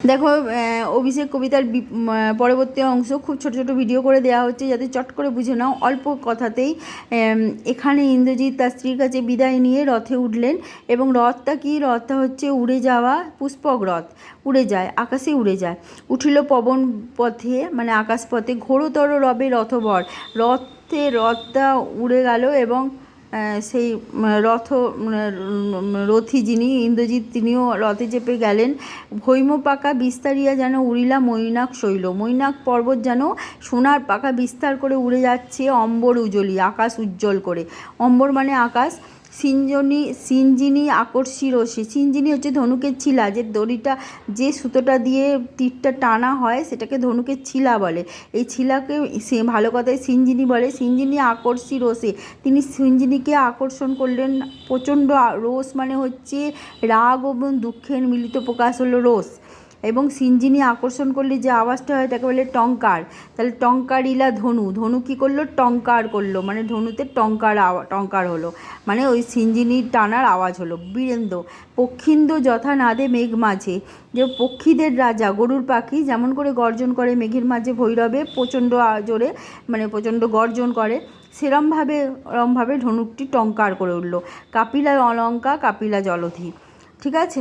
দেখো অভিষেক কবিতার পরবর্তী অংশ খুব ছোট ছোট ভিডিও করে দেওয়া হচ্ছে যাতে চট করে বুঝে নাও। অল্প কথাতেই এখানে ইন্দ্রজিৎ তার স্ত্রীর কাছে বিদায় নিয়ে রথে উঠলেন এবং রথটা কি, রথটা হচ্ছে উড়ে যাওয়া পুষ্পক রথ, উড়ে যায়, আকাশে উড়ে যায়। উঠিল পবন পথে মানে আকাশ পথে ঘোরতর রবে রথবর, রথটা উড়ে গেল এবং সেই রথী যিনি ইন্দ্রজিৎ তিনিও রথে চেপে গেলেন। হৈম পাকা বিস্তারিয়া যেন উড়িলা মৈনাক শৈল, মৈনাক পর্বত যেন সোনার পাকা বিস্তার করে উড়ে যাচ্ছে অম্বর উজ্জ্বলি, আকাশ উজ্জ্বল করে। অম্বর মানে আকাশ। সিঞ্জিনী আকর্ষী রশ্মি, সিঞ্জিনী হচ্ছে ধনুকের ছিলা, যে দড়িটা যে সুতোটা দিয়ে তীরটা টানা হয় সেটাকে ধনুকের ছিলা বলে। এই ছিলাকে সে ভালো কথায় সিঞ্জিনী বলে। সিঞ্জিনী আকর্ষী রোষে, তিনি সিঞ্জিনীকে আকর্ষণ করলেন। প্রচণ্ড রোষ মানে হচ্ছে রাগ এবং দুঃখের মিলিত প্রকাশ হলো রোষ। এবং সিঞ্জিনী আকর্ষণ করলে যে আওয়াজটা হয় তাকে বলে টঙ্কার। তাহলে টঙ্কারিলা ধনু, ধনু কী করলো, টঙ্কার করলো, মানে ধনুতে টঙ্কার হলো, মানে ওই সিঞ্জিনীর টানার আওয়াজ হলো। বীরেন্দ্র পক্ষিন্দ্র যথা নাদে মেঘ মাঝে, যে পক্ষীদের রাজা গরুর পাখি যেমন করে গর্জন করে মেঘের মাঝে ভৈরবে প্রচণ্ড জোরে, মানে প্রচণ্ড গর্জন করে, সেরমভাবে ধনুকটি টঙ্কার করে উঠল। কাপিলা অলঙ্কা কাপিলা জলধি। ঠিক আছে।